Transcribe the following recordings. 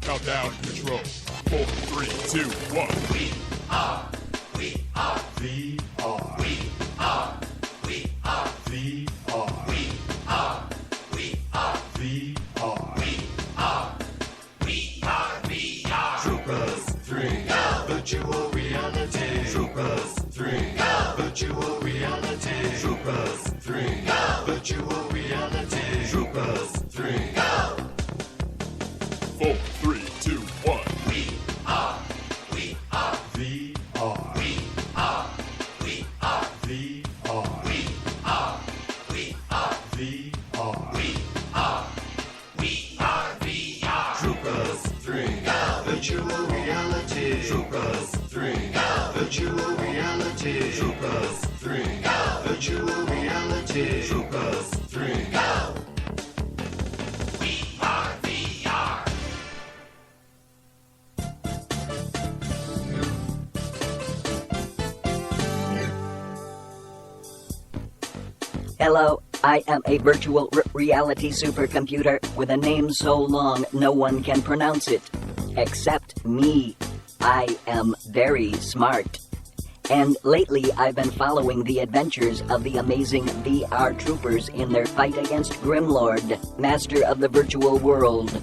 Countdown control. 4, 3, 2, 1. We are VR. We are VR. We are VR. We are VR. Troopers 3. Go. Virtual reality. Troopers 3. Go. Virtual reality. Troopers 3. Go. Virtual reality. Troopers 3. Go. 4, 3, 2, 1. We are VR. We are VR. We are VR. We are VR. Troopers 3. Go. Virtual reality. Troopers 3. Go. Virtual reality. Troopers 3. Go. Virtual reality. Troopers 3. Go. We are VR. Hello, I am a virtual reality supercomputer with a name so long no one can pronounce it. Except me. I am very smart. And lately I've been following the adventures of the amazing VR troopers in their fight against Grimlord, master of the virtual world.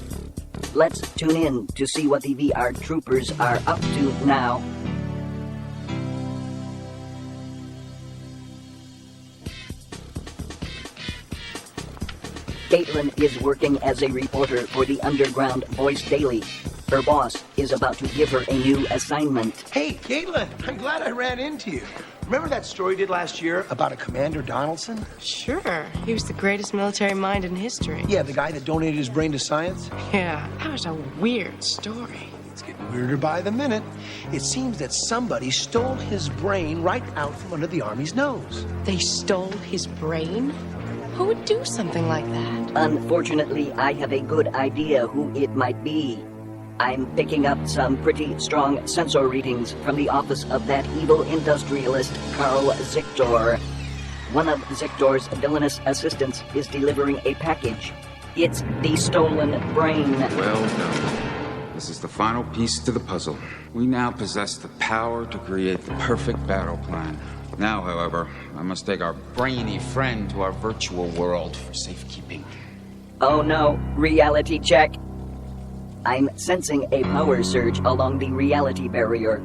Let's tune in to see what the VR troopers are up to now. Caitlin is working as a reporter for the Underground Voice Daily. Her boss is about to give her a new assignment. Hey, Caitlin, I'm glad I ran into you. Remember that story we did last year about a Commander Donaldson? Sure. He was the greatest military mind in history. Yeah, the guy that donated his brain to science? Yeah, that was a weird story. It's getting weirder by the minute. It seems that somebody stole his brain right out from under the Army's nose. They stole his brain? Who would do something like that? Unfortunately, I have a good idea who it might be. I'm picking up some pretty strong sensor readings from the office of that evil industrialist, Carl Zictor. One of Zictor's villainous assistants is delivering a package. It's the stolen brain. Well done. This is the final piece to the puzzle. We now possess the power to create the perfect battle plan. Now, however, I must take our brainy friend to our virtual world for safekeeping. Oh no, reality check. I'm sensing a power surge along the reality barrier.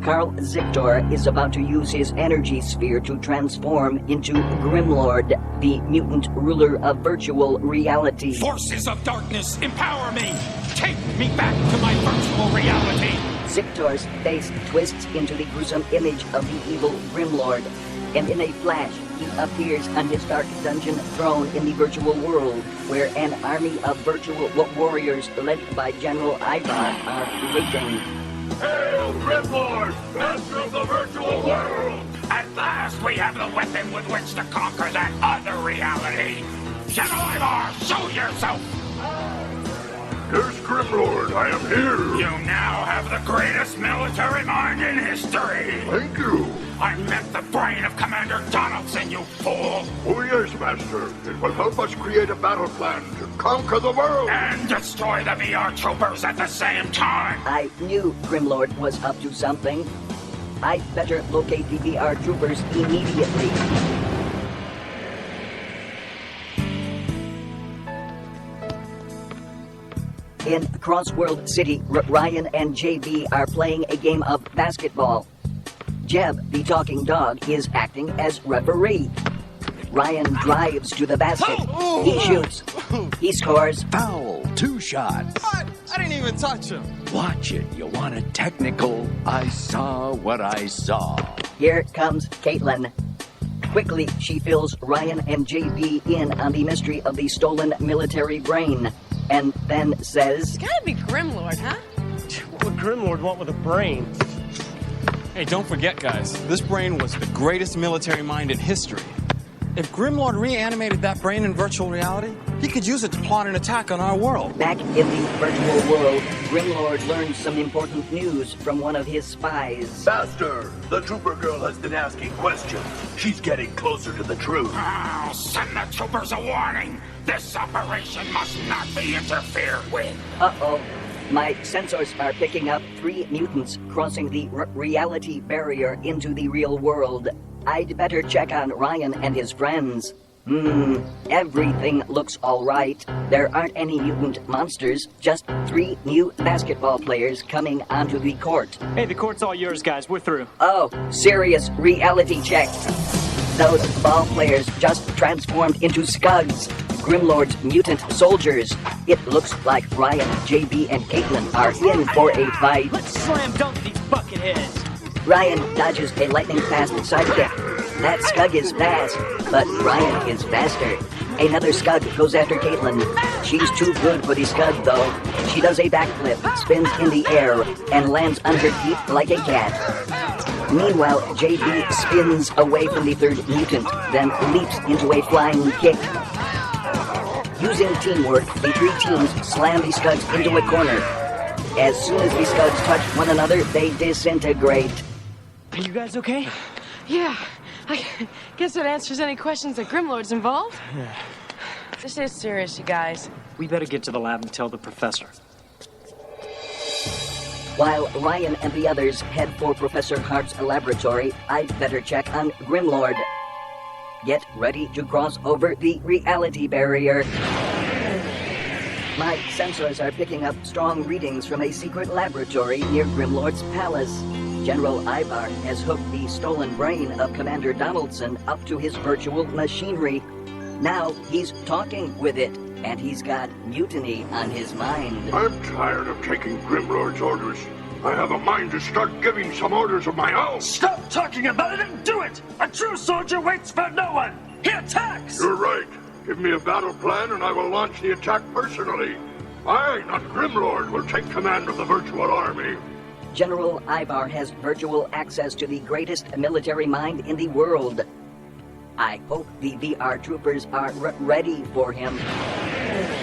Carl Zictor is about to use his energy sphere to transform into Grimlord, the mutant ruler of virtual reality. Forces of darkness, empower me! Take me back to my virtual reality! Zictor's face twists into the gruesome image of the evil Grimlord, and in a flash, he appears on his dark dungeon throne in the virtual world, where an army of virtual warriors led by General Ivar are waiting. Hail, Grimlord, master of the virtual world! At last we have the weapon with which to conquer that other reality! General Ivar, show yourself! Here's Grimlord, I am here. You now have the greatest military mind in history! Thank you. I meant the brain of Commander Donaldson, you fool! Oh yes, Master. It will help us create a battle plan to conquer the world. And destroy the VR troopers at the same time! I knew Grimlord was up to something. I'd better locate the VR troopers immediately. In Crossworld City, Ryan and JB are playing a game of basketball. Jeb, the talking dog, is acting as referee. Ryan drives to the basket. He shoots. He scores. Foul, 2 shots. What? I didn't even touch him. Watch it. You want a technical? I saw what I saw. Here comes Caitlin. Quickly, she fills Ryan and JB in on the mystery of the stolen military brain, and then says, It's gotta be Grimlord, huh? What would Grimlord want with a brain? Hey, don't forget, guys. This brain was the greatest military mind in history. If Grimlord reanimated that brain in virtual reality, he could use it to plot an attack on our world. Back in the virtual world, Grimlord learns some important news from one of his spies. Master, the trooper girl has been asking questions. She's getting closer to the truth. I'll send the troopers a warning. This operation must not be interfered with. Uh-oh. My sensors are picking up 3 mutants crossing the reality barrier into the real world. I'd better check on Ryan and his friends. Everything looks all right. There aren't any mutant monsters, just 3 new basketball players coming onto the court. Hey, the court's all yours, guys. We're through. Oh, serious reality check. Those ball players just transformed into Scuds, Grimlord's mutant soldiers. It looks like Ryan, JB, and Caitlin are in for a fight. Let's slam dunk these bucketheads. Ryan dodges a lightning-fast sidekick. That Scug is fast, but Ryan is faster. Another Scug goes after Caitlin. She's too good for the Scud, though. She does a backflip, spins in the air, and lands on her feet like a cat. Meanwhile, JB spins away from the 3rd mutant, then leaps into a flying kick. Using teamwork, the 3 teams slam the Scuds into a corner. As soon as the Scuds touch one another, they disintegrate. Are you guys okay? Yeah, I guess that answers any questions that Grimlord's involved. Yeah. This is serious, you guys. We better get to the lab and tell the professor. While Ryan and the others head for Professor Hart's laboratory, I'd better check on Grimlord. Get ready to cross over the reality barrier. My sensors are picking up strong readings from a secret laboratory near Grimlord's palace. General Ivar has hooked the stolen brain of Commander Donaldson up to his virtual machinery. Now he's talking with it, and he's got mutiny on his mind. I'm tired of taking Grimlord's orders. I have a mind to start giving some orders of my own. Stop talking about it and do it! A true soldier waits for no one! He attacks! You're right. Give me a battle plan and I will launch the attack personally. I, not Grimlord, will take command of the virtual army. General Ivar has virtual access to the greatest military mind in the world. I hope the VR troopers are ready for him.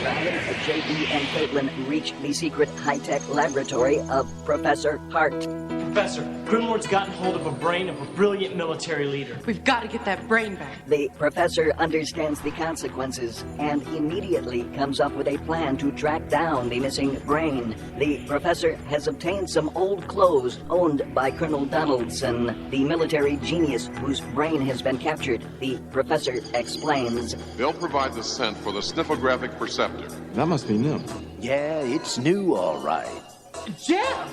Ryan, JB, and Caitlin reach the secret high-tech laboratory of Professor Hart. Professor, Grimlord's gotten hold of a brain of a brilliant military leader. We've got to get that brain back. The professor understands the consequences and immediately comes up with a plan to track down the missing brain. The professor has obtained some old clothes owned by Colonel Donaldson, the military genius whose brain has been captured. The professor explains. They'll provide the scent for the sniffographic perceptor. That must be new. Yeah, it's new, all right. Jeb!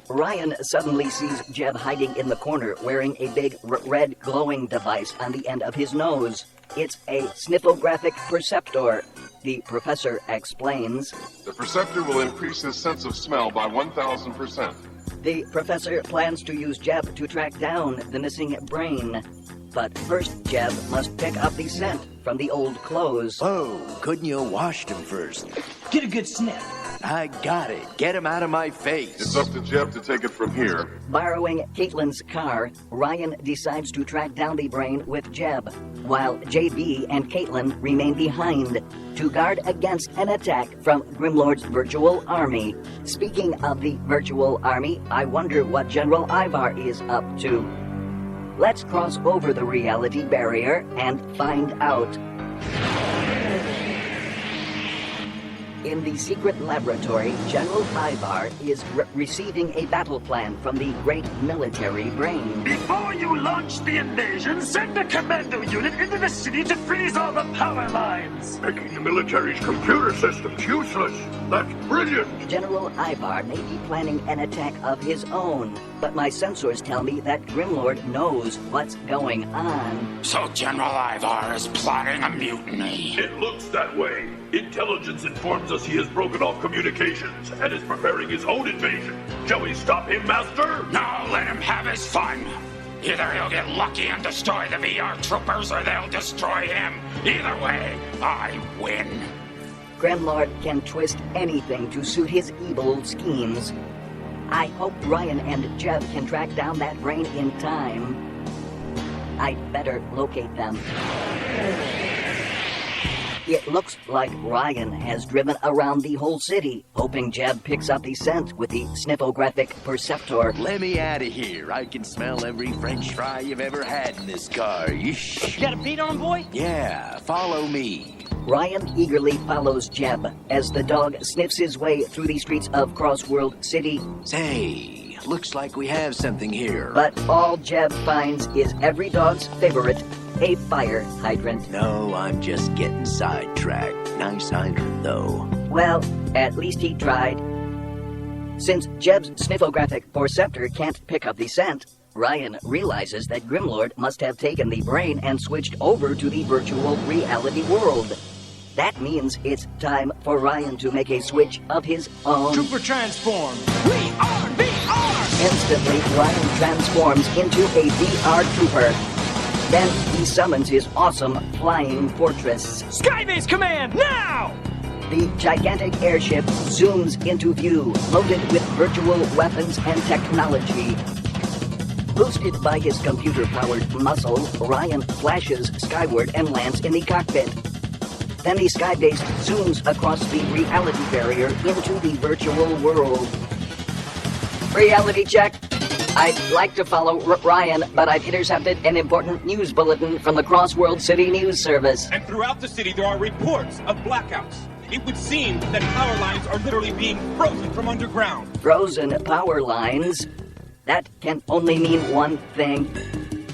Ryan suddenly sees Jeb hiding in the corner wearing a big red glowing device on the end of his nose. It's a sniffographic perceptor. The professor explains. The perceptor will increase his sense of smell by 1,000%. The professor plans to use Jeb to track down the missing brain. But first, Jeb must pick up the scent from the old clothes. Oh, couldn't you have washed them first? Get a good sniff. I got it. Get him out of my face. It's up to Jeb to take it from here. Borrowing Caitlin's car, Ryan decides to track down the brain with Jeb, while JB and Caitlin remain behind to guard against an attack from Grimlord's virtual army. Speaking of the virtual army, I wonder what General Ivar is up to. Let's cross over the reality barrier and find out. In the secret laboratory, General Ivar is receiving a battle plan from the great military brain. Before you launch the invasion, send a commando unit into the city to freeze all the power lines. Making the military's computer systems useless. That's brilliant. General Ivar may be planning an attack of his own, but my sensors tell me that Grimlord knows what's going on. So General Ivar is plotting a mutiny. It looks that way. Intelligence informs us he has broken off communications and is preparing his own invasion. Shall we stop him, Master? No, let him have his fun. Either he'll get lucky and destroy the VR troopers, or they'll destroy him. Either way, I win. Grimlord can twist anything to suit his evil schemes. I hope Ryan and Jeb can track down that brain in time. I'd better locate them. It looks like Ryan has driven around the whole city, hoping Jeb picks up the scent with the sniffographic perceptor. Let me out of here. I can smell every French fry you've ever had in this car. You got a beat on him, boy? Yeah, follow me. Ryan eagerly follows Jeb as the dog sniffs his way through the streets of Crossworld City. Say, looks like we have something here. But all Jeb finds is every dog's favorite, a fire hydrant. No, I'm just getting sidetracked. Nice hydrant, though. Well, at least he tried. Since Jeb's sniffographic Perceptor can't pick up the scent, Ryan realizes that Grimlord must have taken the brain and switched over to the virtual reality world. That means it's time for Ryan to make a switch of his own. Trooper transform! We are VR! Instantly, Ryan transforms into a VR trooper. Then he summons his awesome flying fortress. Skybase command, now! The gigantic airship zooms into view, loaded with virtual weapons and technology. Boosted by his computer-powered muscle, Ryan flashes skyward and lands in the cockpit. Then the skybase zooms across the reality barrier into the virtual world. Reality check. I'd like to follow Ryan, but I've intercepted an important news bulletin from the Crossworld City News Service. And throughout the city, there are reports of blackouts. It would seem that power lines are literally being frozen from underground. Frozen power lines? That can only mean one thing.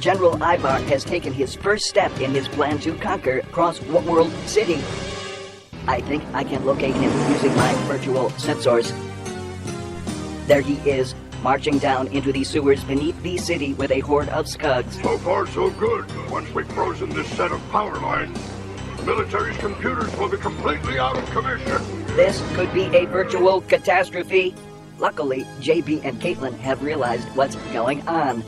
General Ivar has taken his first step in his plan to conquer Crossworld City. I think I can locate him using my virtual sensors. There he is, marching down into the sewers beneath the city with a horde of Skugs. So far, so good. Once we've frozen this set of power lines, the military's computers will be completely out of commission. This could be a virtual catastrophe. Luckily, JB and Caitlin have realized what's going on,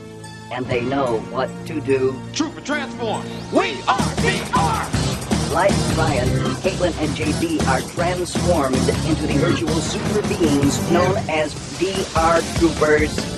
and they know what to do. Trooper transform! We are VR! Like Ryan, Caitlin and JB are transformed into the virtual super beings known as VR Troopers.